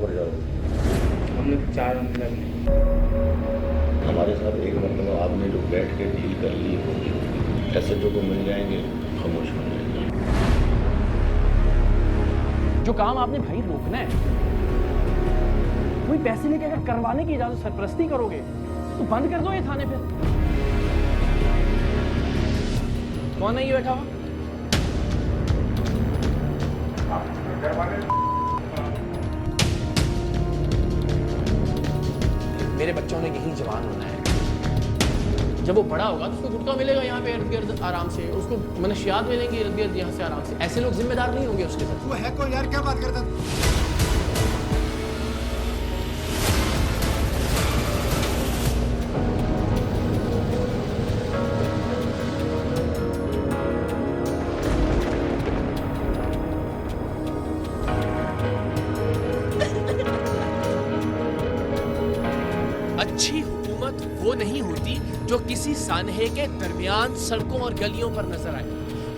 पर जाओगे? हमने 4 अंदर हमारे साथ एक मतलब आपने जो बैठ के डील कर ली होगी, एसएचओ को मिल जाएंगे, खामोश हो जाएंगे। जो काम आपने भाई रोकना है, कोई पैसे लेके अगर करवाने की इजाजत सरपरस्ती करोगे तो बंद कर दो ये थाने पे। कौन है ये बैठा हुआ? मेरे बच्चों ने यही जवान होना है। जब वो बड़ा होगा तो उसको गुटका मिलेगा यहाँ पे इर्द गिर्द आराम से, उसको मनशियात मिलेंगे इर्द गिर्द यहाँ से आराम से। ऐसे लोग जिम्मेदार नहीं होंगे उसके साथ। वो है कोई यार, क्या बात करता? अच्छी हुकूमत वो नहीं होती जो किसी सानहे के दरमियान सड़कों और गलियों पर नजर आए,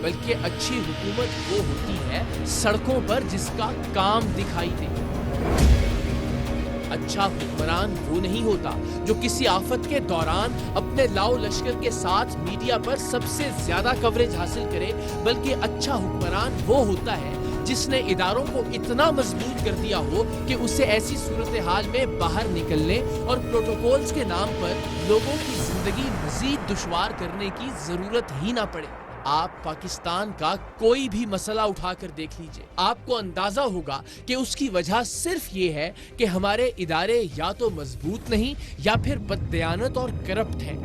बल्कि अच्छी हुकूमत वो होती है सड़कों पर जिसका काम दिखाई दे। अच्छा हुक्मरान वो नहीं होता जो किसी आफत के दौरान अपने लाओ लश्कर के साथ मीडिया पर सबसे ज्यादा कवरेज हासिल करे, बल्कि अच्छा हुक्मरान वो होता है जिसने इदारों को इतना मजबूत कर दिया हो कि उसे ऐसी सूरत हाल में बाहर निकलने और प्रोटोकॉल्स के नाम पर लोगों की जिंदगी मजीद दुश्वार करने की जरूरत ही ना पड़े। आप पाकिस्तान का कोई भी मसला उठाकर देख लीजिए, आपको अंदाजा होगा कि उसकी वजह सिर्फ ये है कि हमारे इदारे या तो मजबूत नहीं या फिर बददयानत और करप्ट हैं।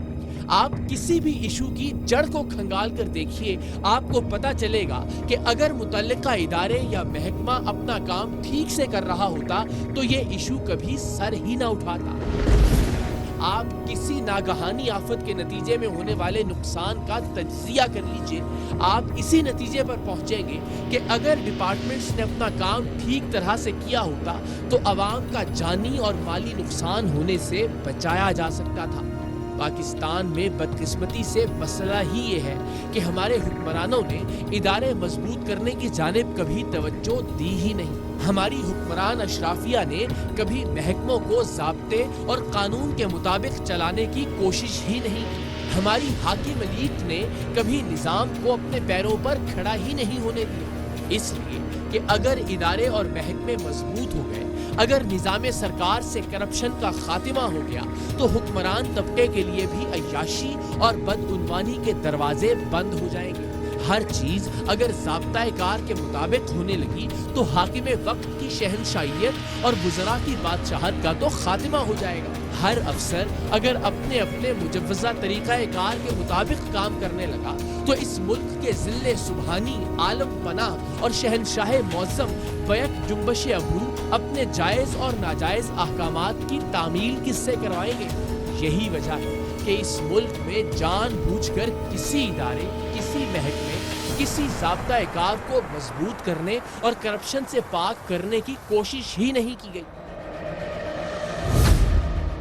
आप किसी भी इशू की जड़ को खंगाल कर देखिए, आपको पता चलेगा कि अगर मुतल्लिका इदारे या महकमा अपना काम ठीक से कर रहा होता तो ये इशू कभी सर ही ना उठाता। आप किसी नागहानी आफत के नतीजे में होने वाले नुकसान का तज्जिया कर लीजिए, आप इसी नतीजे पर पहुंचेंगे कि अगर डिपार्टमेंट्स ने अपना काम ठीक तरह से किया होता तो अवाम का जानी और माली नुकसान होने से बचाया जा सकता था। पाकिस्तान में बदकिस्मती से मसला ही ये है कि हमारे हुक्मरानों ने इदारे मजबूत करने की जानिब कभी तवज्जो दी ही नहीं। हमारी हुक्मरान अशराफिया ने कभी महकमों को ज़ाब्ते और कानून के मुताबिक चलाने की कोशिश ही नहीं की। हमारी हाकिम एलीट ने कभी निज़ाम को अपने पैरों पर खड़ा ही नहीं होने दिया। इसलिए कि अगर इदारे और महकमे मजबूत हो गए, अगर निज़ाम सरकार से करप्शन का खात्मा हो गया तो हुक्मरान तबके के लिए भी अय्याशी और बदउनवानी के दरवाजे बंद हो जाएंगे। हर चीज अगर ज़ाब्ता कार के मुताबिक होने लगी तो हाकिम वक्त की शहनशाहियत और वुज़रा की बादशाहत का तो खात्मा हो जाएगा। हर अफसर अगर अपने अपने मुजव्वज़ा तरीक़ा कार के मुताबिक काम करने लगा तो इस मुल्क के ज़िल्ले सुबहानी आलम पनाह और शहनशाह मौज़म बैक जुम्बश अबरू अपने जायज़ और नाजायज़ अहकामात की तामील किससे करवाएंगे। यही वजह है कि इस मुल्क में जानबूझकर किसी इदारे, किसी महकमे, किसी ज़ाब्ता कार को मजबूत करने और करप्शन से पाक करने की कोशिश ही नहीं की गई।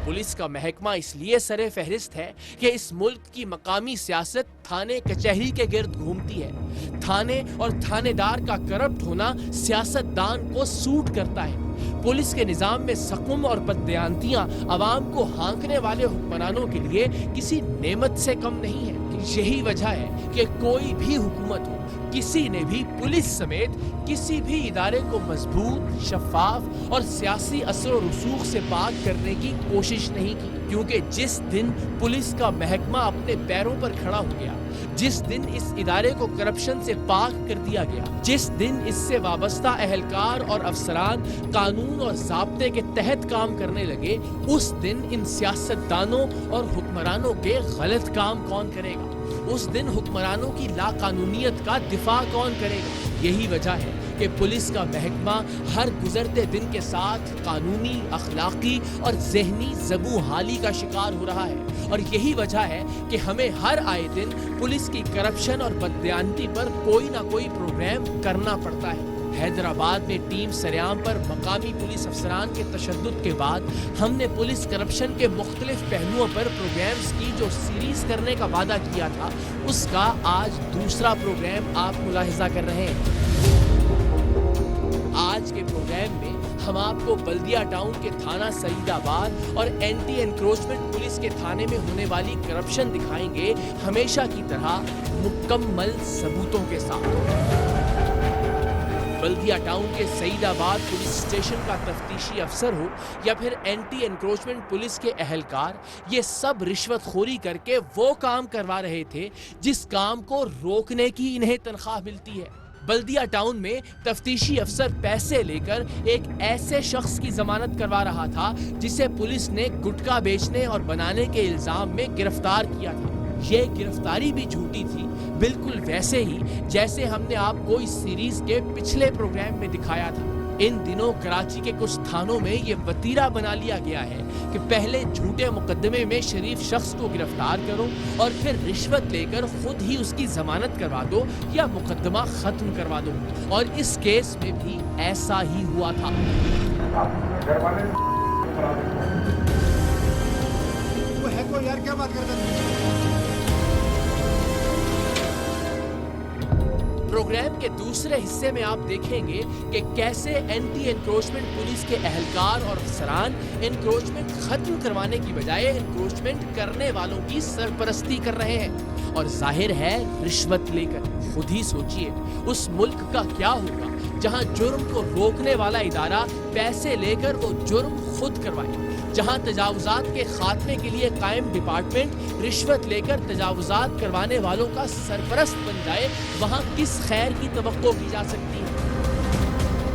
पुलिस का महकमा इसलिए सरे फहरिस्त है कि इस मुल्क की मकामी सियासत थाने कचहरी के गिर्द घूमती है। थाने और थानेदार का करप्ट होना सियासतदान को सूट करता है। पुलिस के निजाम में सकूम और बददयानतियां अवाम को हाँकने वाले हुक्मरानों के लिए किसी नेमत से कम नहीं है। यही वजह है कि कोई भी हुकूमत हो, किसी ने भी पुलिस समेत किसी भी इदारे को मजबूत, शफाफ और सियासी असर और रसूख से पाक करने की कोशिश नहीं की, क्योंकि जिस दिन पुलिस का महकमा अपने पैरों पर खड़ा हो गया, जिस दिन इस इदारे को करप्शन से पाक कर दिया गया, जिस दिन इससे वाबस्ता अहलकार और अफसरान कानून और ज़ाब्ते के तहत काम करने लगे, उस दिन इन सियासतदानों और हुक्मरानों के गलत काम कौन करेगा? उस दिन हुक्मरानों की लाकानूनियत का दिफा कौन करेगा? यही वजह है कि पुलिस का महकमा हर गुजरते दिन के साथ कानूनी, अखलाकी और ज़हनी ज़बू हाली का शिकार हो रहा है। और यही वजह है कि हमें हर आए दिन पुलिस की करप्शन और बददयानती पर कोई ना कोई प्रोग्राम करना पड़ता है। हैदराबाद में टीम सरेआम पर मकामी पुलिस अफसरान के तशद्दुद के बाद हमने पुलिस करप्शन के मुख्तलिफ पहलुओं पर प्रोग्राम्स की जो सीरीज करने का वादा किया था, उसका आज दूसरा प्रोग्राम आप मुलाहिजा कर रहे हैं। आज आज के प्रोग्राम में हम आपको बल्दिया टाउन के थाना सईदाबाद और एंटी एनक्रोचमेंट पुलिस के थाने में होने वाली करप्शन दिखाएंगे, हमेशा की तरह मुकम्मल सबूतों के साथ। बल्दिया टाउन के सईदाबाद पुलिस स्टेशन का तफ्तीशी अफसर हो या फिर एंटी एनक्रोचमेंट पुलिस के अहलकार, ये सब रिश्वतखोरी करके वो काम करवा रहे थे जिस काम को रोकने की इन्हें तनख्वाह मिलती है। बल्दिया टाउन में तफ्तीशी अफसर पैसे लेकर एक ऐसे शख्स की जमानत करवा रहा था जिसे पुलिस ने गुटखा बेचने और बनाने के इल्जाम में गिरफ्तार किया था। ये गिरफ्तारी भी झूठी थी, बिल्कुल वैसे ही जैसे हमने आपको इस सीरीज के पिछले प्रोग्राम में दिखाया था। इन दिनों कराची के कुछ थानों में ये वतीरा बना लिया गया है कि पहले झूठे मुकदमे में शरीफ शख्स को गिरफ्तार करो और फिर रिश्वत लेकर खुद ही उसकी जमानत करवा दो या मुकदमा खत्म करवा दो, और इस केस में भी ऐसा ही हुआ था। वो है को यार, क्या बात करता है? प्रोग्राम के दूसरे हिस्से में आप देखेंगे कि कैसे एंटी एनक्रोचमेंट पुलिस के अहलकार और अफसरान एनक्रोचमेंट खत्म करवाने की बजाय एनक्रोचमेंट करने वालों की सरपरस्ती कर रहे हैं, और जाहिर है रिश्वत लेकर। खुद ही सोचिए उस मुल्क का क्या होगा जहां जुर्म को रोकने वाला इदारा पैसे लेकर वो जुर्म खुद करवाए, जहां तजावुजात के खात्मे के लिए कायम डिपार्टमेंट रिश्वत लेकर तजावुजात करवाने वालों का सरपरस्त बन जाए, वहां किस खैर की तवक्को की जा सकती है।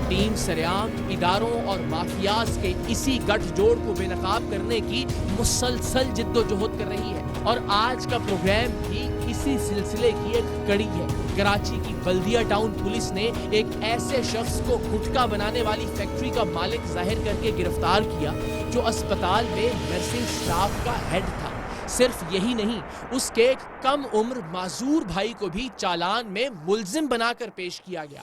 टीम सरेआम इदारों और माफियाज के इसी गठजोड़ को बेनकाब करने की मुसलसल जिद्दोजहद कर रही है, और आज का प्रोग्राम भी इसी सिलसिले की एक कड़ी है। कराची की बल्दिया टाउन पुलिस ने एक ऐसे शख्स को गुटखा बनाने वाली फैक्ट्री का मालिक जाहिर करके गिरफ्तार किया जो अस्पताल में नर्सिंग स्टाफ का हेड था। सिर्फ यही नहीं, उसके एक कम उम्र माजूर भाई को भी चालान में मुल्जिम बनाकर पेश किया गया।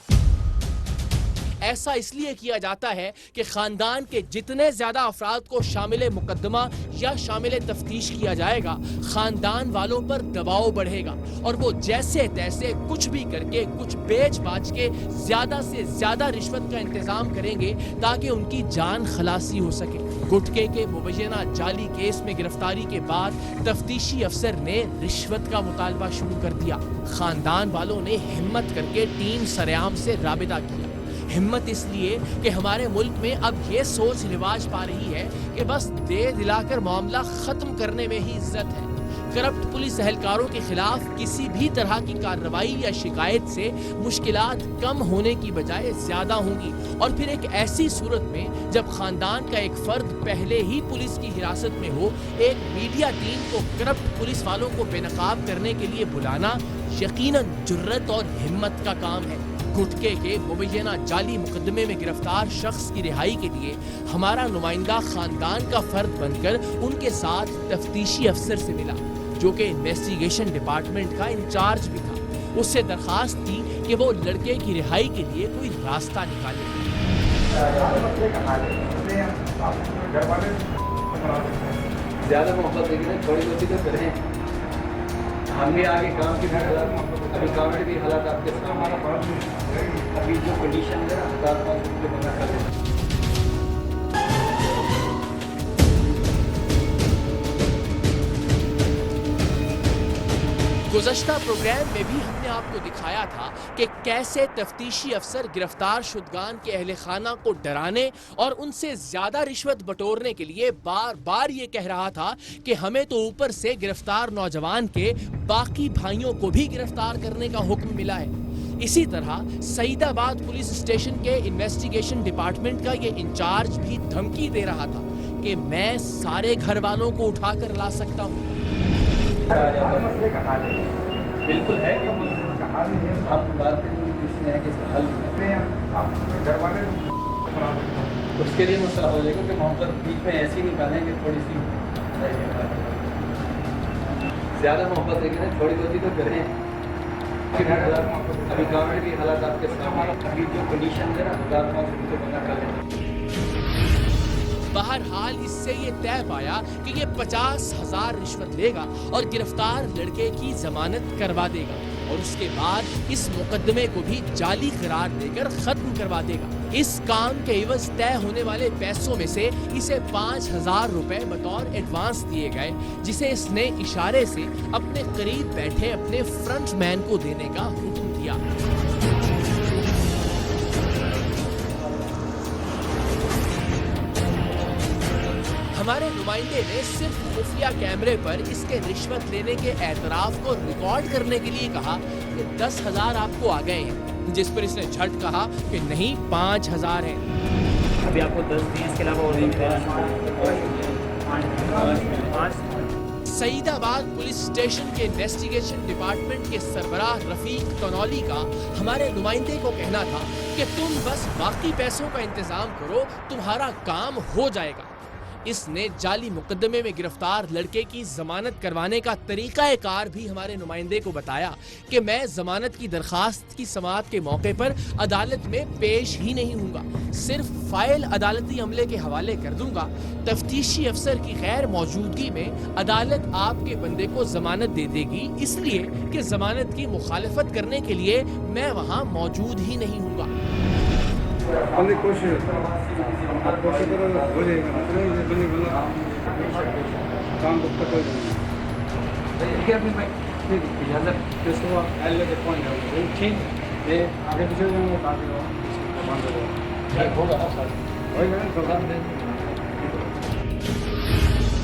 ऐसा इसलिए किया जाता है कि खानदान के जितने ज्यादा अफराद को शामिल मुकदमा या शामिल तफ्तीश किया जाएगा, खानदान वालों पर दबाव बढ़ेगा और वो जैसे तैसे कुछ भी करके, कुछ बेच बाच के ज्यादा से ज्यादा रिश्वत का इंतजाम करेंगे ताकि उनकी जान खलासी हो सके। गुटके के मुबैना जाली केस में गिरफ्तारी के बाद तफ्तीशी अफसर ने रिश्वत का मुतालबा शुरू कर दिया। खानदान वालों ने हिम्मत करके टीम सरेआम से राबिता किया। हिम्मत इसलिए कि हमारे मुल्क में अब ये सोच रिवाज पा रही है कि बस दे दिलाकर मामला खत्म करने में ही इज्जत है। करप्ट पुलिस एहलकारों के खिलाफ किसी भी तरह की कार्रवाई या शिकायत से मुश्किलात कम होने की बजाय ज्यादा होंगी, और फिर एक ऐसी सूरत में जब खानदान का एक फर्द पहले ही पुलिस की हिरासत में हो, एक मीडिया टीम को करप्ट पुलिस वालों को बेनकाब करने के लिए बुलाना यकीनन जुर्रत और हिम्मत का काम है। गुटके के मुबैना जाली मुकदमे में गिरफ्तार शख्स की रिहाई के लिए हमारा नुमाइंदा खानदान का फर्द बनकर उनके साथ तफ्तीशी अफसर से मिला, जो कि इन्वेस्टिगेशन डिपार्टमेंट का इंचार्ज भी था। उससे दरखास्त की कि वो लड़के की रिहाई के लिए कोई रास्ता निकाले। ज़्यादा मोहब्बत लेकिन थोड़ी बहुत तो करें, हम भी आगे काम की भी हालात, अभी काम के भी हालात आपके सामने, अभी जो कंडीशन है ना 4-5 रुपये बना कर दें। गुज़श्ता प्रोग्राम में भी हमने आपको दिखाया था कि कैसे तफ्तीशी अफसर गिरफ्तार शुदगान के अहले खाना को डराने और उनसे ज्यादा रिश्वत बटोरने के लिए बार बार ये कह रहा था कि हमें तो ऊपर से गिरफ्तार नौजवान के बाकी भाइयों को भी गिरफ्तार करने का हुक्म मिला है। इसी तरह सईदाबाद पुलिस स्टेशन के इन्वेस्टिगेशन डिपार्टमेंट का ये इंचार्ज भी धमकी दे रहा था कि मैं सारे घर वालों को उठाकर ला सकता हूँ। बिल्कुल है कि आप बात है कि हल उसके लिए मसला हो जाएगा कि मोहब्बत बीच में ऐसी निकालें कि थोड़ी सी ज़्यादा मोहब्बत लेकिन थोड़ी बहुत तो करें। अभी काम के भी हालात आपके सामने, अभी जो कंडीशन है ना 4-5 रुपये बना कर लें। बहरहाल इससे ये तय पाया कि ये 50,000 रिश्वत लेगा और गिरफ्तार लड़के की जमानत करवा देगा। और उसके बाद इस मुकदमे को भी जाली करार देकर खत्म करवा देगा। इस काम के एवज तय होने वाले पैसों में से इसे 5,000 रुपए बतौर एडवांस दिए गए, जिसे इसने इशारे से अपने करीब बैठे अपने फ्रंट मैन को देने का हुक्म दिया। हमारे नुमाइंदे ने सिर्फ खुफिया कैमरे पर इसके रिश्वत लेने के एतराफ को रिकॉर्ड करने के लिए कहा कि 10,000 आपको आ गए हैं, जिस पर इसने झट कहा कि नहीं 5,000 है। अभी आपको 10 दिए, इसके अलावा और सईदाबाद पुलिस स्टेशन के इन्वेस्टिगेशन डिपार्टमेंट के सरबराह रफीक तनौली का हमारे नुमाइंदे को कहना था कि तुम बस बाकी पैसों का इंतजाम करो, तुम्हारा काम हो जाएगा। इसने जाली मुकदमे में गिरफ्तार लड़के की जमानत करवाने का तरीकाकार भी हमारे नुमाइंदे को बताया कि मैं जमानत की दरखास्त की समाअत के मौके पर अदालत में पेश ही नहीं हूँगा, सिर्फ फाइल अदालती अमले के हवाले कर दूंगा। तफ्तीशी अफसर की गैर मौजूदगी में अदालत आपके बंदे को जमानत दे देगी, इसलिए कि जमानत की मुखालफत करने के लिए मैं वहाँ मौजूद ही नहीं हूँगा। कोशिश करो, हो जाएगा। काम तो कर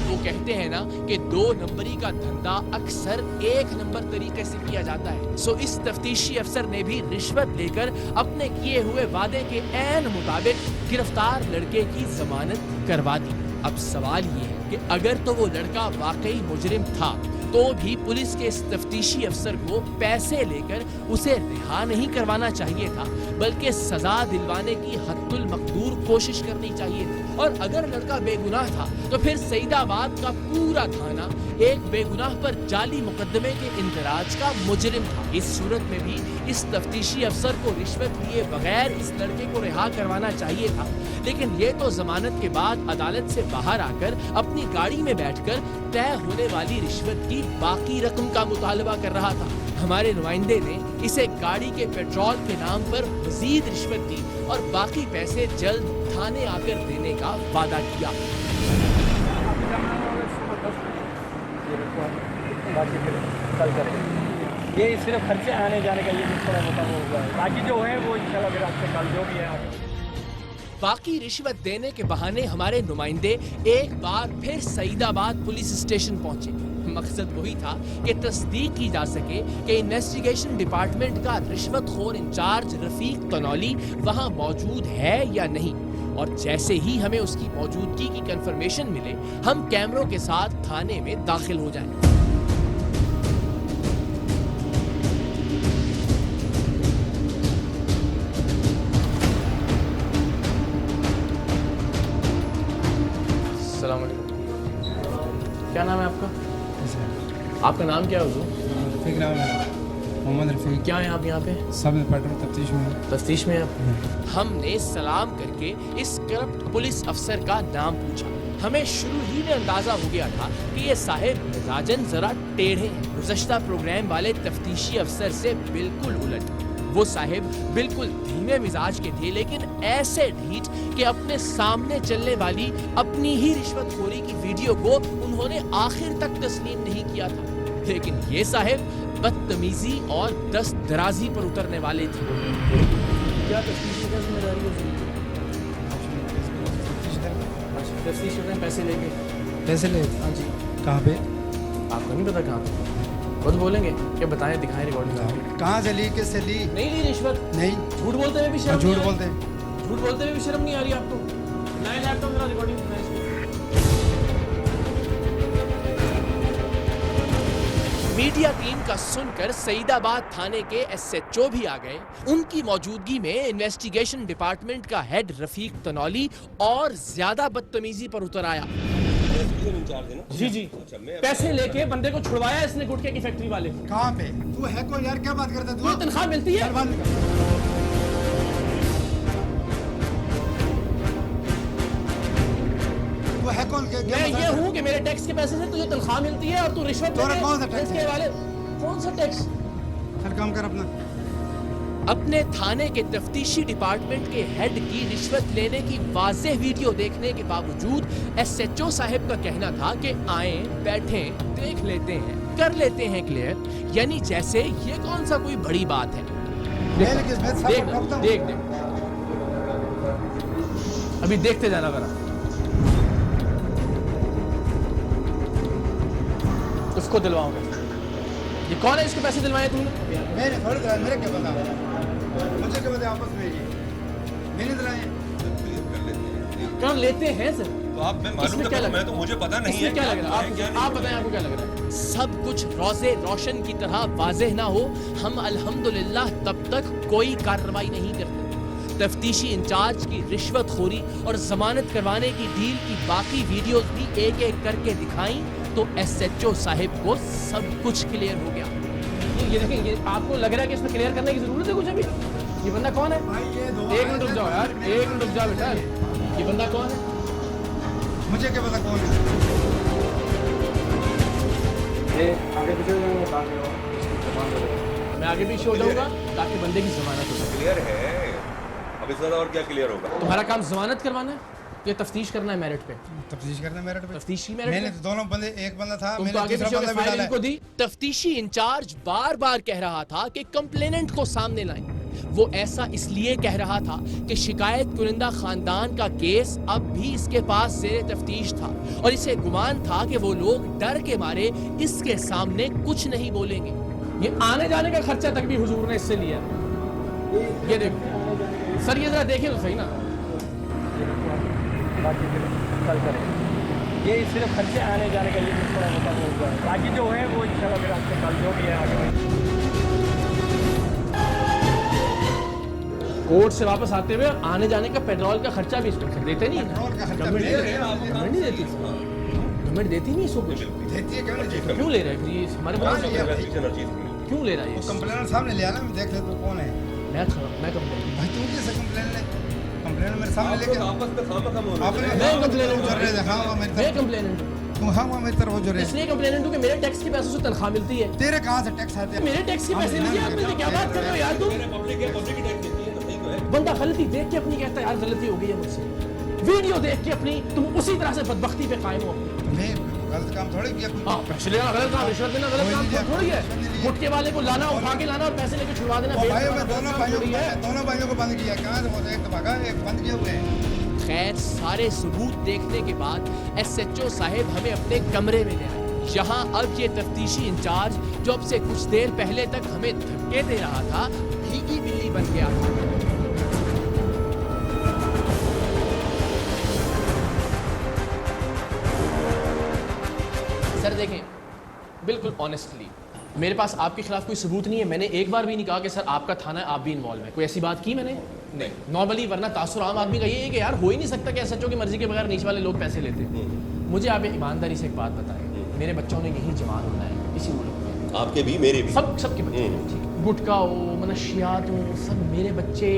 वो कहते हैं ना कि 2 नंबरी का धंधा अक्सर 1 नंबर तरीके से किया जाता है। सो इस तफ्तीशी अफसर ने भी रिश्वत लेकर अपने किए हुए वादे के ऐन मुताबिक गिरफ्तार लड़के की जमानत करवा दी। अब सवाल ये है कि अगर तो वो लड़का वाकई मुजरिम था तो भी पुलिस के इस तफ्तीशी अफसर को पैसे लेकर उसे रिहा नहीं करवाना चाहिए था, बल्कि सजा दिलवाने की हद्दुल मकदूर कोशिश करनी चाहिए थी। और अगर लड़का बेगुनाह था तो फिर सईदाबाद का पूरा थाना एक बेगुनाह पर जाली मुकदमे के इंदराज का मुजरिम था। इस सूरत में भी इस तफ्तीशी अफसर को रिश्वत लिए बगैर इस लड़के को रिहा करवाना चाहिए था, लेकिन ये तो जमानत के बाद अदालत से बाहर आकर अपनी गाड़ी में बैठकर तय होने वाली रिश्वत की बाकी रकम का मुतालबा कर रहा था। हमारे नुमाइंदे ने इसे गाड़ी के पेट्रोल के नाम पर मजीद रिश्वत दी और बाकी पैसे जल्द थाने आकर देने का वादा किया। ये सिर्फ खर्चे आने जाने का ये थोड़ा मोटा होगा, बाकी जो है वो इंशाल्लाह फिर आपसे कल जो भी है आगे। बाकी रिश्वत देने के बहाने हमारे नुमाइंदे एक बार फिर सईदाबाद पुलिस स्टेशन पहुंचे। मकसद वही था कि तस्दीक की जा सके कि इन्वेस्टिगेशन डिपार्टमेंट का रिश्वतखोर इंचार्ज रफीक तनौली वहां मौजूद है या नहीं। और जैसे ही हमें उसकी मौजूदगी की कंफर्मेशन मिले, हम कैमरों के साथ थाने में दाखिल हो जाएं। क्या नाम है आपका? आपका नाम क्या है हुजूर? रफीक नाम है, मोहम्मद रफीक। क्या है आप यहाँ पे? सब इंस्पेक्टर तफ्तीश में। तफ्तीश में आप? हमने सलाम करके इस करप्ट पुलिस अफसर का नाम पूछा। हमें शुरू ही में अंदाजा हो गया था कि ये साहिब मिजाजन जरा टेढ़े हैं, गुज़श्ता प्रोग्राम वाले तफ्तीशी अफसर से बिल्कुल उलट। वो साहिब बिल्कुल धीमे मिजाज के थे, लेकिन ऐसे ढीठ कि अपने सामने चलने वाली अपनी ही रिश्वतखोरी की वीडियो को उन्होंने आखिर तक तस्लीम नहीं किया था। लेकिन ये साहिब बदतमीजी और दस्त दराजी पर उतरने वाले थे। क्या तफ्तीश की जिम्मेदारी है? तफ्तीश करते हैं पैसे लेके। पैसे ले? हाँ जी। कहाँ पे? आपको नहीं पता कहाँ पे? खुद बोलेंगे क्या? बताएं, दिखाएं रिकॉर्डिंग। कहाँ से ली, किससे ली? नहीं ली रिश्वत। नहीं। झूठ बोलते हुए भी शर्म झूठ नहीं आ रही? बोलते हैं। झूठ बोलते हुए भी शर्म नहीं आ रही आपको? नए लैपटॉप मेरा रिकॉर्डिंग सुना इसको। मीडिया टीम का सुनकर सईदाबाद थाने के SHO भी आ गए। उनकी मौजूदगी में इन्वेस्टिगेशन डिपार्टमेंट का हेड रफीक तनौली और ज्यादा बदतमीजी पर उतर आया। जी जी, पैसे लेके बंदे को छुड़वाया इसने गुटखे की फैक्ट्री वाले। कहाँ पे? तू है कौन यार, क्या बात करता है तू? तुम्हें तनख्वाह मिलती है? बात कर। तू है कौन? मैं ये हूँ कि मेरे टैक्स के पैसे से तुझे तनख्वाह मिलती है और तू रिश्वत कौन सा टैक्स के वाले। कौन सा टैक्स? चल काम कर अपना। अपने थाने के तफ्तीशी डिपार्टमेंट के हेड की रिश्वत लेने की वाज़ेह वीडियो देखने के बावजूद एसएचओ साहब का कहना था कि आएं, बैठें, देख लेते हैं, कर लेते हैं क्लियर, यानी जैसे ये कौन सा कोई बड़ी बात है। देख अभी देखते जाना करा, उसको दिलवाऊंगा। ये कौन है, इसको पैसे दिलवाए तुमने? मैंने थोड़ी दिलाए, मेरे क्या पता, मुझे क्या पता आपस में ये मैंने दिलाए। कौन लेते हैं सर? तो आप मैं मालूम क्या लग रहा मैं तो मुझे पता नहीं है, है क्या लग रहा है? आप बताएं, आपको क्या लग रहा है? सब कुछ रोज़े रोशन की तरह वाज़ेह ना हो, हम अल्हम्दुलिल्लाह तब तक कोई कार्रवाई नहीं करते। तफ्तीशी इंचार्ज की रिश्वतखोरी और जमानत करवाने की डील की बाकी वीडियोस भी एक एक करके दिखाई तो एसएचओ साहिब को सब कुछ क्लियर हो गया। ये देखें, ये आपको लग रहा है कि इसमें क्लियर करने की जरूरत है कुछ अभी? ये बंदा कौन है? एक मिनट रुक जाओ यार, एक मिनट रुक जाओ बेटा। ये बंदा कौन है? मुझे क्या पता कौन है। मैं आगे पीछे हो जाऊंगा ताकि बंदे की जमानत हो जाए। क्लियर है, अब इससे ज्यादा और क्या क्लियर होगा? तुम्हारा काम जमानत करवाना है या तफ्तीश करना है मेरिट पे? तफ्तीश करना मेरिट पे। तफ्तीश की मेरिट मैंने पे? तो दोनों बंदे, एक बंदा था, तुम तो मैंने आगे दूसरा पीछे बंदा भी फाइल डाला इनको है। दी। तफ्तीशी इंचार्ज बार बार कह रहा था कि कंप्लेनेंट को सामने लाएं। वो ऐसा इसलिए कह रहा था कि शिकायत कुनिंदा खानदान का केस अब भी इसके पास ज़ेरे तफ्तीश था और इसे गुमान था कि वो लोग डर के मारे इसके सामने कुछ नहीं बोलेंगे। ये आने जाने का खर्चा तक भी हुजूर ने इससे लिया। ये देखो सर, ये जरा देखें तो सही ना। बाकी फिर कल करेंगे। ये सिर्फ खर्चे आने जाने का ये थोड़ा मोटा होगा, बाकी जो है वो इंशाल्लाह फिर आपसे कल जो भी है आगे। कोर्ट से वापस आते हुए आने जाने का पेट्रोल का खर्चा भी इंस्पेक्टर देते नहीं है ना? पेट्रोल का खर्चा गवर्नमेंट भी नहीं देती, गवर्नमेंट देती नहीं इसको कुछ। देती है, क्यों नहीं देती? क्यों ले रहा है फिर ये हमारे हाँ, पास? ये क्यों ले रहा है ये? कंप्लेनर सामने लिया ना, देख ले तू कौन है। मैं कंप्लेन, भाई तू कैसे कंप्लेन ले? कंप्लेनर मेरे सामने लेके आपस में खामखा हो रहा है। आपने मैं कंप्लेनेंट जो रहे हाँ वो मेरी मैं तरफ, कंप्लेनेंट हूँ। तू हाँ वो मेरी तरफ हो जो रहे। इसलिए कंप्लेनेंट हूँ कि मेरे टैक्स के पैसों से तनख्वाह मिलती है। तेरे कहाँ से टैक्स आते हैं? मेरे टैक्स के पैसे मुझे आप मिलते, क्या बात कर रहे हो यार तुम? पब्लिक है, पब्लिक ही टैक्स देती है, तो सही तो है। बंदा गलती देख के अपनी कहता है यार गलती हो गई है मुझसे। वीडियो देख के अपनी तुम उसी तरह से बदबख्ती पे कायम हो। मैं गलत काम थोड़ी किया कोई। हाँ, पैसे लेना गलत काम, रिश्वत देना गलत काम थोड़ी है। गुटके वाले को लाना, उठा के लाना और पैसे लेके छुड़वा देना ओ भाई, बेवकूफ मैं दोनों काम भाइयों थोड़ी है। को, दोनों भाइयों को बंद किया। कहाँ से बोलते, एक तो भागा, एक बंद किए हुए हैं। खैर सारे सबूत देखने के बाद एसएचओ साहब हमें अपने कमरे में ले आए। यहाँ अब ये तफ्तीशी इंचार्ज जो अब से कुछ देर पहले तक हमें धक्के दे रहा था, भीगी बिल्ली बन गया था। सर देखें, बिल्कुल ऑनेस्टली मेरे पास आपके खिलाफ कोई सबूत नहीं है। मैंने एक बार भी नहीं कहा कि सर आपका थाना है, आप भी इन्वॉल्व हैं। कोई ऐसी बात की मैंने? नहीं। नॉर्मली वरना तासुर आम आदमी का ये है कि यार हो ही नहीं सकता कि एसएचओ की मर्जी के बगैर नीचे वाले लोग पैसे लेते हैं। मुझे आप ईमानदारी से एक बात बताएं, मेरे बच्चों ने यही जवान होना है इसी मुल्क में। आपके भी, मेरे भी। सबके बच्चे, ठीक है। गुटखा हो, मनशियात हो, सब मेरे बच्चे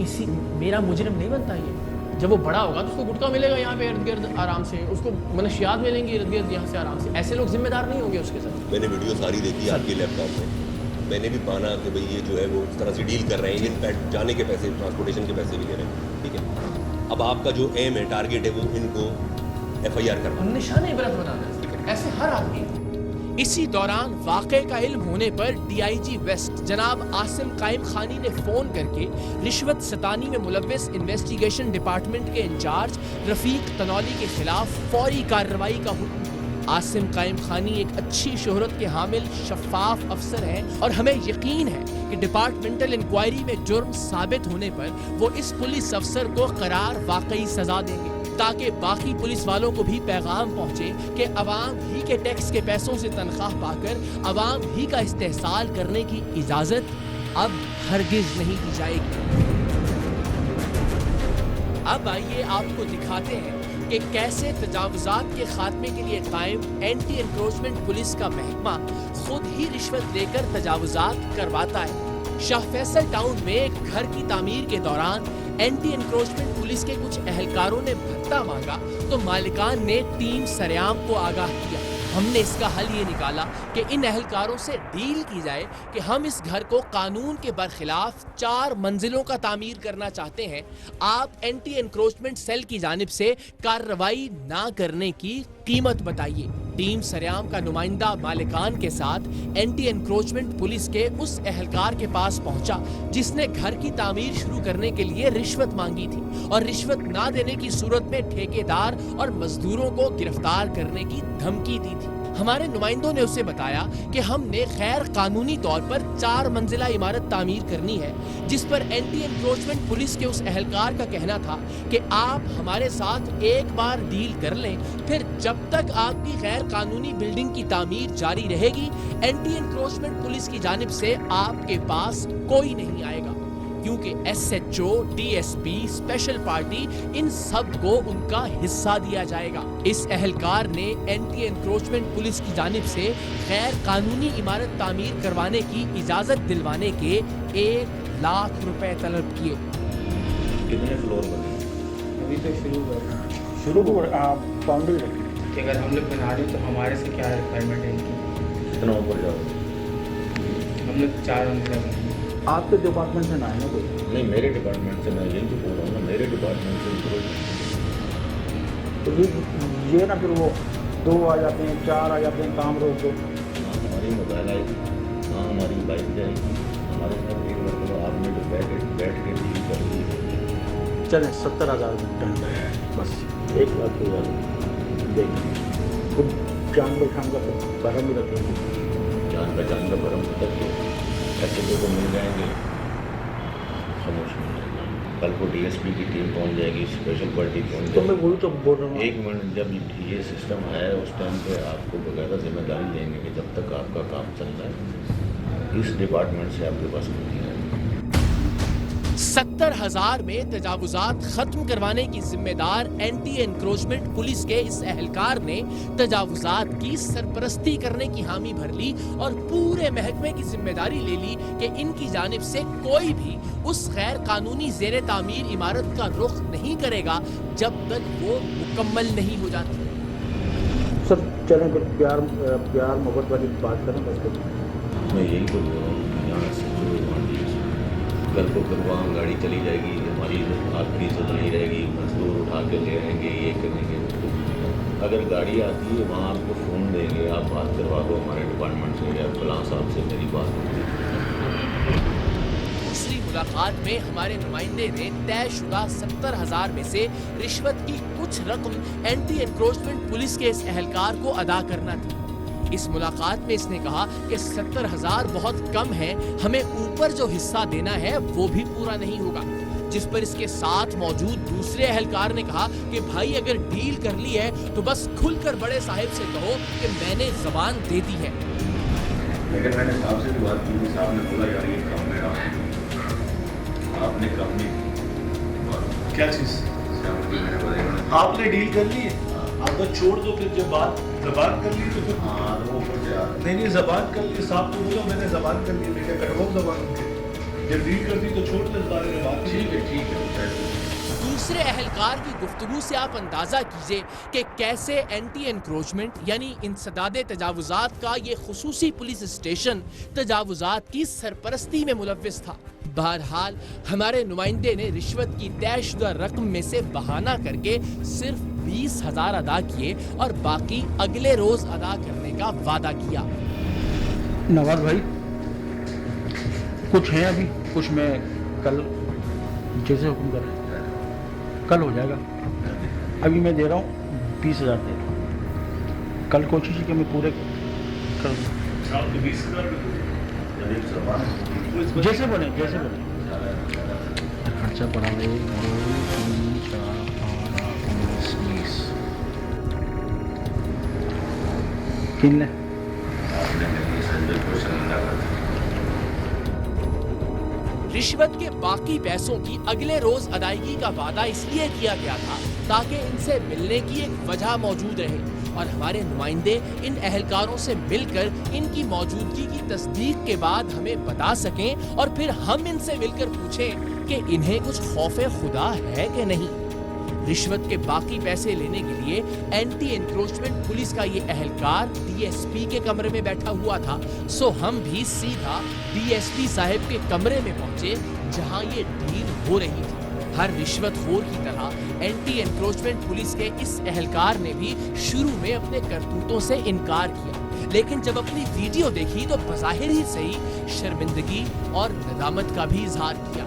इसी, मेरा मुजरिम नहीं बनता ये। जब वो बड़ा होगा तो उसको गुटखा मिलेगा यहाँ पे इर्द गिर्द आराम से, उसको मनशियात मिलेंगी इर्द गिर्द यहाँ से आराम से। ऐसे लोग जिम्मेदार नहीं होंगे उसके साथ। मैंने वीडियो सारी देखी आपके लैपटॉप में। मैंने भी माना कि भाई ये जो है वो इस तरह से डील कर रहे हैं, इनफैक्ट जाने के पैसे, ट्रांसपोर्टेशन के पैसे भी ले रहे हैं, ठीक है। अब आपका जो एम है, टारगेट है, वो इनको FIR करना, निशान इबरत बनाना है, ऐसे हर आदमी। इसी दौरान वाक़े का इल्म होने पर DIG वेस्ट जनाब आसिम कायम खानी ने फ़ोन करके रिश्वत सतानी में मुलव्वस इन्वेस्टिगेशन डिपार्टमेंट के इंचार्ज रफ़ीक तनौली के खिलाफ फौरी कार्रवाई का हुक्म दिया। आसिम कायम खानी एक अच्छी शोहरत के हामिल शफाफ अफसर हैं और हमें यकीन है कि डिपार्टमेंटल इंक्वायरी में जुर्म साबित होने पर वो इस पुलिस अफसर को करार वाकई सजा देंगे, ताकि बाकी पुलिस वालों को भी पैगाम पहुंचे कि अवाम ही के टैक्स के पैसों से तनख्वाह पाकर अवाम ही का इस्तेहसाल करने की इजाज़त अब हरगिज नहीं दी जाएगी। अब आइए आपको दिखाते हैं कि कैसे तजावुज़ात के खात्मे के लिए कायम एंटी एनक्रोचमेंट पुलिस का महकमा खुद ही रिश्वत लेकर तजावुज़ात करवाता है। शाह फैसल टाउन में एक घर की तामीर के दौरान एंटी एनक्रोचमेंट पुलिस के कुछ अहलकारों ने भत्ता मांगा तो मालिकान ने टीम सरेआम को आगाह किया। ہم نے اس کا حل یہ نکالا کہ ان اہلکاروں سے ڈیل کی جائے کہ ہم اس گھر کو قانون کے برخلاف 4 منزلوں کا تعمیر کرنا چاہتے ہیں، آپ اینٹی انکروچمنٹ سیل کی جانب سے کارروائی نہ کرنے کی قیمت بتائیے۔ ٹیم سریام کا نمائندہ مالکان کے ساتھ اینٹی انکروچمنٹ پولیس کے اس اہلکار کے پاس پہنچا جس نے گھر کی تعمیر شروع کرنے کے لیے رشوت مانگی تھی اور رشوت نہ دینے کی صورت میں ٹھیکیدار اور مزدوروں کو گرفتار کرنے کی دھمکی دی تھی۔ ہمارے نمائندوں نے اسے بتایا کہ ہم نے غیر قانونی طور پر 4 منزلہ عمارت تعمیر کرنی ہے، جس پر اینٹی انکروچمنٹ پولیس کے اس اہلکار کا کہنا تھا کہ آپ ہمارے ساتھ ایک بار ڈیل کر لیں، پھر جب تک آپ کی غیر قانونی بلڈنگ کی تعمیر جاری رہے گی، اینٹی انکروچمنٹ پولیس کی جانب سے آپ کے پاس کوئی نہیں آئے گا، کیونکہ SHO، DSP، اسپیشل پارٹی ان سب کو ان کا حصہ دیا جائے گا۔ اس اہلکار نے اینٹی انکروچمنٹ پولیس کی جانب سے غیر قانونی عمارت تعمیر کروانے کی اجازت دلوانے کے 1 لاکھ روپے طلب کیے۔ کتنے فلور بنے؟ ابھی تو شروع کو باؤنڈری رکھی کہ اگر ہم لوگ بنا رہے تو ہمارے سے کیا ریکوائرمنٹ ہے ان کی؟ کتنا اوپر جاؤ؟ ہم لوگ 4 منزلہ آپ کے ڈپارٹمنٹ سے نہ ہے نا کوئی؟ نہیں، میرے ڈپارٹمنٹ سے میں یہی تو بول رہا ہوں نا، میرے ڈپارٹمنٹ سے تو یہ نا پھر وہ 2 آ جاتے ہیں، 4 آ جاتے ہیں، کام روک دو۔ ہاں ہماری موبائل آئے گی، ہاں ہماری بائک جائے گی، ہمارے ساتھ ایک مرتبہ آپ نے جو بیٹھ کے ڈیل کر لی۔ چلیں 70,000 ٹن بس 1 لاکھ کی بات دیکھیں، خود جان پہچان کا برہم بھی رکھیں گے، جان پہچان کا برہم تک ایسے لوگوں کو مل جائیں گے، خاموش مل جائے گا۔ کل کو DSP کی ٹیم پہنچ جائے گی، اسپیشل پارٹی پہنچ تو میں جائے گی۔ وہی تو بول رہا ہوں۔ 1 منٹ جب یہ سسٹم ہے اس ٹائم پہ آپ کو باقاعدہ ذمہ داری دیں گے کہ جب تک آپ کا کام چل رہا ہے اس ڈپارٹمنٹ سے آپ کے پاس کوئی نہیں آئے گا۔ 70,000 میں تجاوزات ختم کروانے کی ذمہ دار اینٹی انکروچمنٹ پولیس کے اس اہلکار نے تجاوزات کی سرپرستی کرنے کی حامی بھر لی اور پورے محکمے کی ذمہ داری لے لی کہ ان کی جانب سے کوئی بھی اس غیر قانونی زیر تعمیر عمارت کا رخ نہیں کرے گا جب تک وہ مکمل نہیں ہو جاتی۔ سر چلیں پھر پیار محبت والی بات کریں بس کریں۔ میں یہی تو بول رہا ہوں کہ یہاں سے کل کو پھر وہاں گاڑی چلی جائے گی، ہماری آپ کی عزت نہیں رہے گی، مزدور اٹھا کے لے آئیں گے، یہ کریں گے۔ اگر گاڑی آتی ہے وہاں آپ کو فون دیں گے، آپ بات کروا دو ہمارے ڈپارٹمنٹ سے یا فلاں صاحب سے میری بات ہوگی۔ دوسری ملاقات میں ہمارے نمائندے نے طے شدہ 70,000 میں سے رشوت کی کچھ رقم اینٹی انکروچمنٹ پولیس کے اس اہلکار کو ادا کرنا تھی۔ اس ملاقات میں اس نے کہا کہ 70,000 بہت کم ہے، ہمیں اوپر جو حصہ دینا ہے وہ بھی پورا نہیں ہوگا، جس پر اس کے ساتھ موجود دوسرے اہلکار نے کہا کہ بھائی اگر ڈیل کر لی ہے تو بس کھل کر بڑے صاحب سے کہو کہ میں نے زبان دے دی ہے۔ لیکن میں نے صاحب سے بھی بات کی تھی، صاحب نے بولا یار یہ کام ہے، آپ نے کام نہیں کیا چیز میں نے بتایا آپ نے ڈیل کر لی ہے، آپ تو چھوڑ دو، پھر جب زبان کر لی تو پھر ہاں وہ اوپر سے آ نہیں زبان کر لی، صاحب کو بولو میں نے زبان کر لی، میں کیا کٹواؤ زبان ان کے، جب ڈیل کر دی تو چھوڑ دے، اس بارے میں بات ٹھیک ہے۔ دوسرے اہلکار کی گفتگو سے آپ اندازہ کیجئے کہ کیسے اینٹی انکروچمنٹ یعنی انسداد تجاوزات کا یہ خصوصی پولیس اسٹیشن تجاوزات کی سرپرستی میں ملوث تھا۔ بہرحال ہمارے نمائندے نے رشوت کی طے شدہ رقم میں سے بہانہ کر کے صرف 20,000 ادا کیے اور باقی اگلے روز ادا کرنے کا وعدہ کیا۔ نواز بھائی کچھ ہیں ابھی، کچھ میں کل جیسے حکم کر رہے کل ہو جائے گا، ابھی میں دے رہا ہوں 20,000 دے رہا ہوں، کل کوشش ہے کہ میں پورے کر دوں۔ صاحب 20,000 جیسے بنے خرچہ پڑا ہے 2 3 4 5 19 کن لیں۔ رشوت کے باقی پیسوں کی اگلے روز ادائیگی کا وعدہ اس لیے کیا گیا تھا تاکہ ان سے ملنے کی ایک وجہ موجود رہے اور ہمارے نمائندے ان اہلکاروں سے مل کر ان کی موجودگی کی تصدیق کے بعد ہمیں بتا سکیں اور پھر ہم ان سے مل کر پوچھیں کہ انہیں کچھ خوف خدا ہے کہ نہیں۔ رشوت کے باقی پیسے لینے کے لیے اینٹی انکروچمنٹ پولیس کا یہ اہلکار ڈی ایس پی کے کمرے میں بیٹھا ہوا تھا، سو ہم بھی سیدھا ڈی ایس پی صاحب کے کمرے میں پہنچے جہاں یہ ڈیل ہو رہی تھی۔ ہر رشوت خور کی طرح اینٹی انکروچمنٹ پولیس کے اس اہلکار نے بھی شروع میں اپنے کرتوتوں سے انکار کیا، لیکن جب اپنی ویڈیو دیکھی تو بظاہر ہی صحیح شرمندگی اور ندامت کا بھی اظہار کیا۔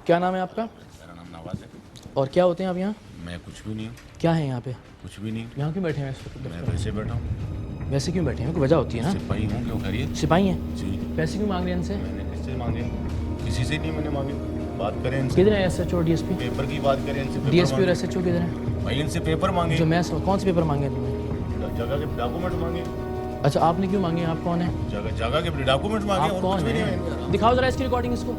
کیا نام ہے آپ کا؟ میرا نام نواز ہے۔ اور کیا ہوتے ہیں آپ یہاں؟ میں کچھ بھی نہیں ہوں۔ کیا ہے یہاں پہ؟ کچھ بھی نہیں ہوں۔ یہاں کیوں بیٹھے ہیں اس وقت؟ میں ویسے بیٹھا ہوں۔ ویسے کیوں بیٹھے ہیں؟ کوئی وجہ ہوتی ہے نا؟ سپاہی ہوں، کیوں خیریت؟ سپاہی ہیں؟ جی۔ پیسے کیوں مانگ رہے ہیں ان سے؟ میں نے کس سے مانگے؟ کسی سے نہیں میں نے مانگے۔ بات کریں ان سے۔ کدھر ہے S H O D S P? Paper کی بات کریں ان سے۔ ڈی ایس پی اور ایس ایچ او کدھر ہیں؟ بھائی ان سے پیپر مانگے۔ جو میں کون سے پیپر مانگے تم نے؟ جگہ کے ڈاکومنٹ مانگے۔ اچھا آپ نے کیوں مانگے؟ آپ کون ہیں؟ جگہ کے ڈاکومنٹ مانگے۔ آپ کون ہیں؟ دکھاؤ ذرا اس کی ریکارڈنگ اس کو۔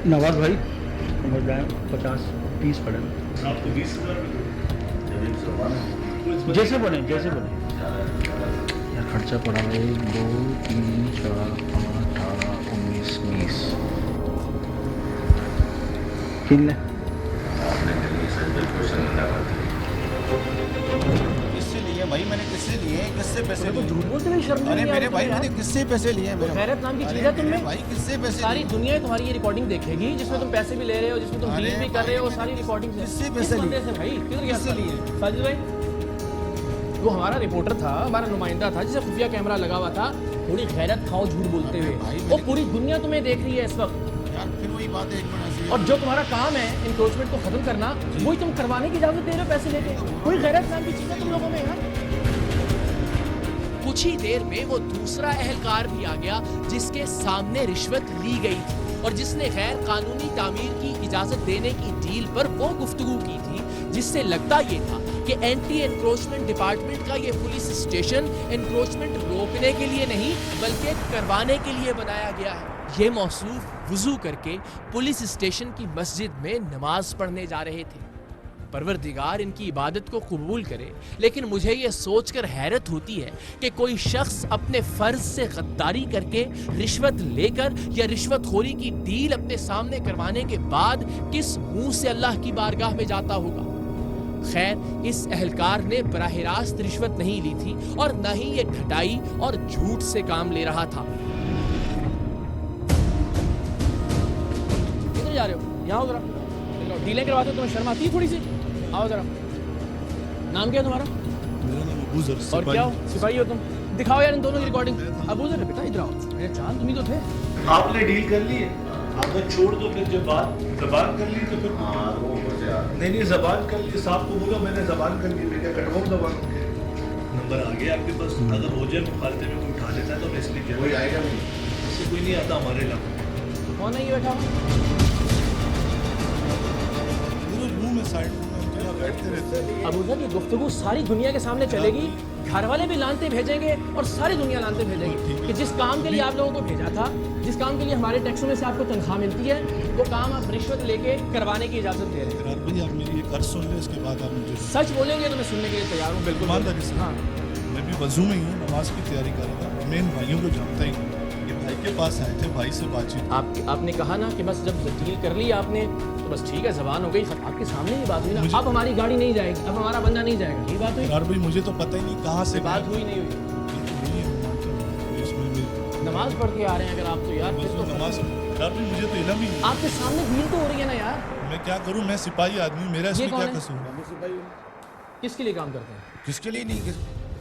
نواز بھائی سمجھ جائیں 50-30 پڑے آپ کو 20,000 جیسے بولیں جیسے بولیں یار خرچہ پڑا ہے 2 3 4 5 18 19 20 کن نے کس سے لیے بھائی؟ میں نے کس سے لیے؟ کس سے پیسے لیے؟ جھوٹ بولتے ہوئے شرم ارے نہیں میرے آتی بھائی میں یار؟ نے کس سے پیسے لیے؟ میرے غیرت نام کی چیز ہے تم میں؟ بھائی کس سے پیسے ساری لیے؟ دنیا تمہاری یہ ریکارڈنگ دیکھے گی جس میں تم پیسے بھی لے رہے ہو، جس میں تم ڈیل بھی کر رہے ہو، ساری ریکارڈنگ کس سے پیسے لیے؟ بھائی کدھر گیا کس سے لیے؟ ساجد بھائی وہ ہمارا رپورٹر تھا، ہمارا نمائندہ تھا جسے خفیہ کیمرہ لگا ہوا تھا، تھوڑی غیرت کھاؤ جھوٹ بولتے ہوئے، وہ پوری دنیا تمہیں دیکھ رہی ہے اس وقت، یار پھر وہی بات ہے ایک منٹ سے۔ اور جو تمہارا کام ہے انکروچمنٹ کو ختم کرنا وہی تم کروانے کی اجازت دے رہے ہو پیسے لے کے۔ کوئی غیرت نام کی چیز ہے تم لوگوں میں یار؟ کچھ ہی دیر میں وہ دوسرا اہلکار بھی آ گیا جس کے سامنے رشوت لی گئی تھی اور جس نے غیر قانونی تعمیر کی اجازت دینے کی ڈیل پر وہ گفتگو کی تھی جس سے لگتا یہ تھا کہ اینٹی انکروچمنٹ ڈپارٹمنٹ کا یہ پولیس اسٹیشن انکروچمنٹ روکنے کے لیے نہیں بلکہ کروانے کے لیے بنایا گیا ہے۔ یہ موصوف وضو کر کے پولیس اسٹیشن کی مسجد میں نماز پڑھنے جا رہے تھے۔ پروردگار ان کی عبادت کو قبول کرے، لیکن مجھے یہ سوچ کر حیرت ہوتی ہے کہ کوئی شخص اپنے فرض سے غداری کر کے رشوت لے کر یا رشوت خوری کی ڈیل اپنے سامنے کروانے کے بعد کس منہ سے اللہ کی بارگاہ میں جاتا ہوگا۔ خیر اس اہلکار نے براہ راست رشوت نہیں لی تھی اور نہ ہی یہ ٹھٹائی اور جھوٹ سے کام لے رہا تھا۔ کدھر جا رہے ہو؟ یہاں ذرا ڈیلیں کرواتے ہو تمہیں شرم آتی ہے تھوڑی سی؟ آؤ ذرا۔ نام کیا ہے تمہارا؟ میرا نام ابوذر اور کیا ہو؟ سپاہی ہو تم؟ دکھاؤ یار ان دونوں کی ریکارڈنگ۔ ابوذر بیٹا ادھر آؤ، میرے چاند تم ہی تو تھے۔ آپ نے ڈیل کر لی ہے؟ آپ نے چھوڑ دو پھر جب بات زبان کر لی تو پھر نہیں زبان کر لی، صاحب کو بولا میں نے زبان کر لی، میں کیا کٹواؤں زبان کے نمبر آ گیا آپ کے پاس، اگر ہو جائے مخالطے میں کوئی اٹھا لیتا ہے تو میں اس لیے کیا کوئی آئے گا نہیں، اس سے کوئی نہیں آتا ہمارے علاقے۔ کون ہے یہ بیٹھا ہوا؟ روم میں سائڈ میں بیٹھتے رہتے ہیں۔ ابوذر یہ گفتگو ساری دنیا کے سامنے چلے گی، گھر والے بھی لانتے بھیجیں گے اور ساری دنیا لانتے بھیجیں گے کہ جس کام کے لیے آپ لوگوں کو بھیجا تھا، جس کام کے لیے ہمارے ٹیکسوں میں سے آپ کو تنخواہ ملتی ہے، وہ کام آپ رشوت لے کے کروانے کی اجازت دے رہے ہیں۔ بھائی آپ میری ایک عرض سن لیں، اس کے بعد آپ مجھے سچ بولیں گے تو میں سننے کے لیے تیار ہوں، بالکل ایمانداری سے۔ ہاں میں بھی وضو میں ہی ہوں، نماز کی تیاری کر رہا تھا، میں ان بھائیوں کو جانتا ہی نہیں، یہ بھائی کے پاس آئے تھے، بھائی سے بات چیت۔ آپ نے کہا نا کہ بس جب ڈیل کر لی آپ نے تو بس ٹھیک ہے، زبان ہو گئی، آپ کے سامنے یہ بات ہوئی نا، اب ہماری گاڑی نہیں جائے گی، اب ہمارا بندہ نہیں جائے گا، یہ بات ہوئی؟ یار بھائی مجھے تو پتہ ہی نہیں کہاں سے بات ہوئی نہیں ہوئی؟ نماز پڑھ کے آ رہے ہیں اگر آپ تو یار پھر تو نماز یار بھائی مجھے تو علم ہی نہیں، آپ کے سامنے ڈیل تو ہو رہی ہے نا یار۔ میں کیا کروں، میں سپاہی آدمی ہوں، میرا اس میں کیا قصور ہے؟ کس کے لیے کام کرتے ہیں؟ کس کے لیے نہیں؟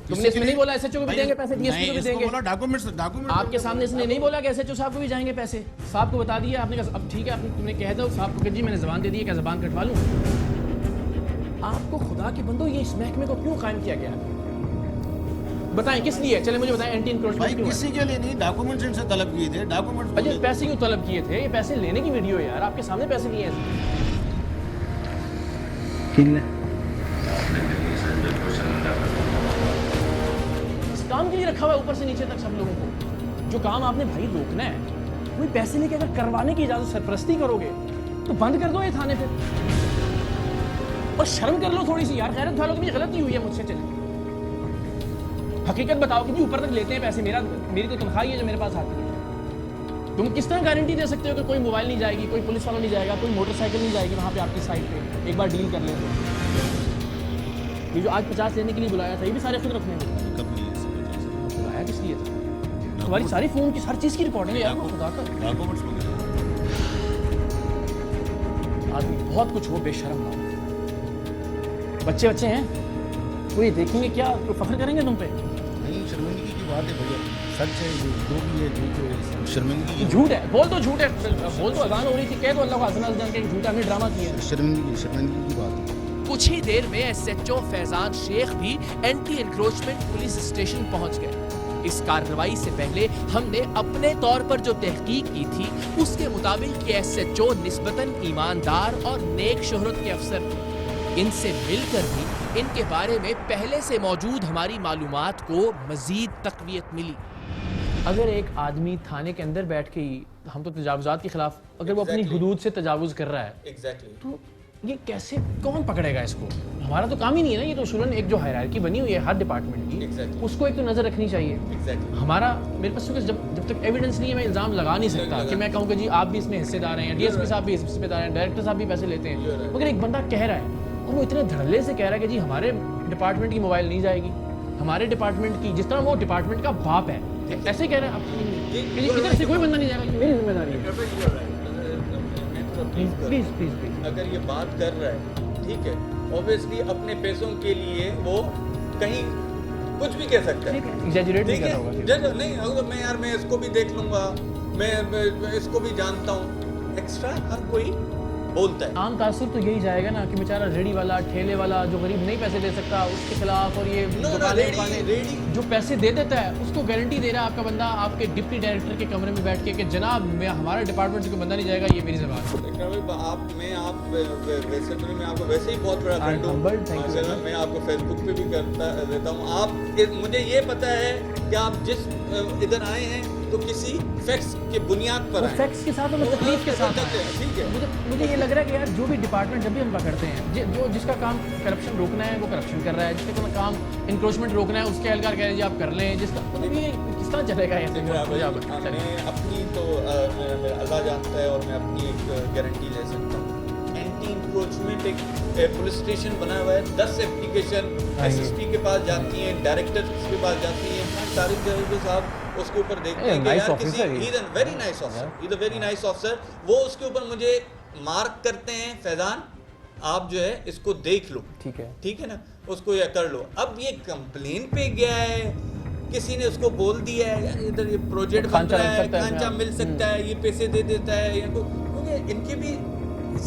تم نے اس میں نہیں بولا ایس ایچ او کو بھی دیں گے پیسے، ڈی ایس پی کو بھی دیں گے؟ ڈاکومنٹس آپ کے سامنے اس نے نہیں بولا کہ ایس ایچ او صاحب کو بھی جائیں گے پیسے؟ صاحب کو بتا دیا آپ نے کہا اب ٹھیک ہے، تم نے کہہ دو صاحب کو کہ جی میں نے زبان دے دی ہے، کیا زبان کٹوا لوں؟ آپ کو خدا کے بندو یہ اس محکمے کو کیوں قائم کیا گیا؟ بتائیں کس لیے؟ چلے مجھے بتائیں، اینٹی انکروچمنٹ کیوں ہے؟ کسی کے لیے نہیں، ڈاکومنٹس ان سے طلب کیے تھے، ڈاکومنٹس۔ اچھا پیسے کیوں طلب کیے تھے؟ یہ پیسے لینے کی ویڈیو ہے یار، آپ کے سامنے پیسے لیے ہیں۔ کن نے اس کام کے لیے رکھا ہوا ہے اوپر سے نیچے تک سب لوگوں کو؟ جو کام آپ نے بھائی روکنا ہے، کوئی پیسے لے کے اگر کروانے کی اجازت سرپرستی کرو گے تو بند کر دو یہ تھانے پہ۔ اور شرم کر لو تھوڑی سی یار, غیرت والوں کی غلطی ہوئی ہے مجھ سے, چلے حقیقت بتاؤ کہ جی اوپر تک لیتے ہیں پیسے, میری تو تنخواہ ہی ہے جو میرے پاس آتی ہے. تم کس طرح گارنٹی دے سکتے ہو کہ کوئی موبائل نہیں جائے گی, کوئی پولیس والا نہیں جائے گا, کوئی موٹر سائیکل نہیں جائے گی وہاں پہ آپ کی سائٹ پہ, ایک بار ڈیل کر لیں تو. یہ جو آج 50 لینے کے لیے بلایا تھا, یہ بھی سارے خود رکھنے ہیں. بلایا کس لیے تھا؟ تمہاری ساری فون کی ہر چیز کی ریکارڈنگ ہے یار, خدا کا آدمی بہت کچھ ہو, بے شرم نہ ہو. بچے ہیں, کوئی دیکھیں گے کیا, کوئی فخر کریں گے تم پہ؟ نہیں, شرمندگی کی بات ہے بھیا, سچ ہے جو بھی ہے, جھوٹ ہے, شرمندگی. جھوٹ ہے, بول تو جھوٹ ہے, بول تو اذان ہو رہی تھی, کہہ دو اللہ کو حسنا جان کے جھوٹ, ہم نے ڈرامہ کیا ہے. شرمندگی کی بات ہے. کچھ ہی دیر میں SHO فیضان شیخ بھی اینٹی انکروچمنٹ پولیس اسٹیشن پہنچ گئے. اس کارروائی سے پہلے ہم نے اپنے طور پر جو تحقیق کی تھی اس کے مطابق کہ SHO نسبتاً ایماندار اور نیک شہرت کے افسر تھے. ان سے مل کر بھی ان کے بارے میں پہلے سے موجود ہماری معلومات کو مزید تقویت ملی. اگر ایک آدمی تھانے کے اندر بیٹھ کے ہی, ہم تو تجاوزات کے خلاف, اگر وہ اپنی حدود سے تجاوز کر رہا ہے تو یہ کیسے, کون پکڑے گا اس کو؟ ہمارا تو کام ہی نہیں ہے نا, یہ تو اصولاً ایک جو ہائرارکی بنی ہوئی ہے ہر ڈپارٹمنٹ کی, اس کو ایک تو نظر رکھنی چاہیے. ہمارا, میرے پاس جب تک ایویڈنس نہیں ہے میں الزام لگا نہیں سکتا کہ میں کہوں کہ جی آپ بھی اس میں حصے دار ہیں, DSP صاحب بھی حصے دار ہیں, ڈائریکٹر صاحب بھی پیسے لیتے ہیں. مگر ایک بندہ کہہ رہا ہے, اور وہ اتنے دھڑلے سے کہہ رہا ہے کہ جی ہمارے ڈپارٹمنٹ کی موبائل نہیں جائے گی, ہمارے ڈپارٹمنٹ کی, جس طرح وہ ڈپارٹمنٹ کا باپ ہے, ایسے کہہ رہے ہیں آپ ادھر سے کوئی بندہ نہیں جائے گا, میری ذمہ داری ہے. پلیز اگر یہ بات کر رہا ہے, ٹھیک ہے, اوبیسلی اپنے پیسوں کے لیے وہ کہیں کچھ بھی کہہ سکتا ہے, ایگزیجریٹ نہیں کرنا ہوگا. نہیں میں یار, میں اس کو بھی دیکھ لوں گا, میں اس کو بھی جانتا ہوں, ایکسٹرا ہر کوئی بولتا ہے. عام تاثر تو یہی جائے گا نا کہ بیچارہ ریڑھی والا, ٹھیلے والا جو غریب نہیں پیسے دے سکتا اس کے خلاف, اور یہ جو پیسے دے دیتا ہے اس کو گارنٹی دے رہا ہے آپ کا بندہ آپ کے ڈپٹی ڈائریکٹر کے کمرے میں بیٹھ کے کہ جناب میں ہمارے ڈپارٹمنٹ سے کوئی بندہ نہیں جائے گا, یہ میری زبان ہے. ویسے تو میں آپ کو ویسے ہی بہت بڑا فرینڈ ہوں, میں آپ کو فیس بک پہ بھی کرتا رہتا ہوں. آپ مجھے یہ پتا ہے کہ آپ جس ادھر آئے ہیں تو کسی فیکٹس کے بنیاد پر آئے, فیکٹس کے ساتھ اور تکلیف کے ساتھ. ٹھیک ہے, مجھے یہ لگ رہا ہے کہ یار جو بھی ڈپارٹمنٹ جب بھی ہم پکڑتے ہیں, جو جس کا کام کرپشن روکنا ہے وہ کرپشن کر رہا ہے, جس کا کام انکروچمنٹ روکنا ہے اس کے اہلکار کہہ رہے ہیں جی آپ کر لیں, جس کا مطلب یہ کس طرح چلے گا. میں اپنی تو اللہ جانتا ہے, اور میں اپنی ایک گارنٹی لے سکتا ہوں. اینٹی انکروچمنٹ ایک پولیس اسٹیشن بنا ہوا ہے, 10 اپلیکیشن SSP کے پاس جاتی ہیں, ڈائریکٹر کے پاس جاتی ہیں, طارق جہیز صاحب اس کے اوپر دیکھتے ہیں کہ یار کسی ویری نائس آفیسر, وہ اس کے اوپر مجھے مارک کرتے ہیں, فیضان آپ جو ہے اس کو دیکھ لو, ٹھیک ہے نا, اس کو یہ کر لو. اب یہ کمپلین پہ گیا ہے, کسی نے اس کو بول دیا ہے یار ادھر یہ پروجیکٹ بن رہا ہے, کھانچا مل سکتا ہے, یہ پیسے دے دیتا ہے, کیونکہ ان کے بھی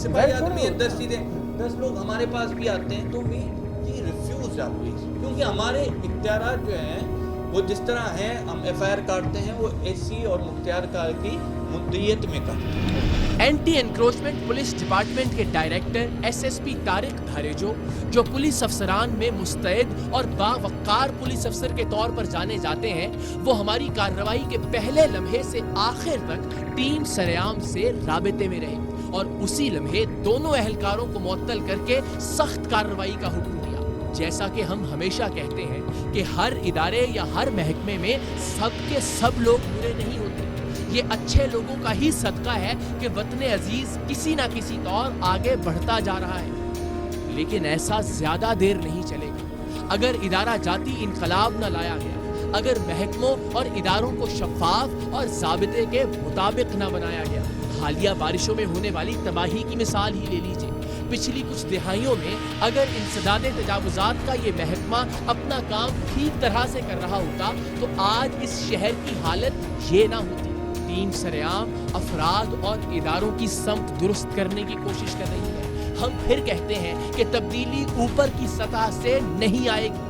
سپاہی آدمی ہیں 10 چیزیں, 10 لوگ ہمارے پاس بھی آتے ہیں تو وی ریفیوز آلویز, کیونکہ ہمارے اختیارات جو ہیں وہ جس طرح ہیں, ہم FIR کاٹتے ہیں وہ AC اور مختار کار کی مدیت میں کاٹتے ہیں. اینٹی انکروچمنٹ پولیس ڈپارٹمنٹ کے ڈائریکٹر SSP طارق دھاریجو, جو پولیس افسران میں مستعد اور باوقار پولیس افسر کے طور پر جانے جاتے ہیں, وہ ہماری کارروائی کے پہلے لمحے سے آخر تک ٹیم سریام سے رابطے میں رہے, اور اسی لمحے دونوں اہلکاروں کو معطل کر کے سخت کارروائی کا حکم دیا. جیسا کہ ہم ہمیشہ کہتے ہیں کہ ہر ادارے یا ہر محکمے میں سب کے سب لوگ برے نہیں ہوتے. یہ اچھے لوگوں کا ہی صدقہ ہے کہ وطن عزیز کسی نہ کسی طور آگے بڑھتا جا رہا ہے. لیکن ایسا زیادہ دیر نہیں چلے گا. اگر ادارہ جاتی انقلاب نہ لایا گیا, اگر محکموں اور اداروں کو شفاف اور ضابطے کے مطابق نہ بنایا گیا, حالیہ بارشوں میں ہونے والی تباہی کی مثال ہی لے لیجیے. پچھلی کچھ دہائیوں میں اگر انسداد تجاوزات کا یہ محکمہ اپنا کام ٹھیک طرح سے کر رہا ہوتا تو آج اس شہر کی حالت یہ نہ ہوتی. ٹیم سریام افراد اور اداروں کی سمت درست کرنے کی کوشش کر رہی ہے. ہم پھر کہتے ہیں کہ تبدیلی اوپر کی سطح سے نہیں آئے گی,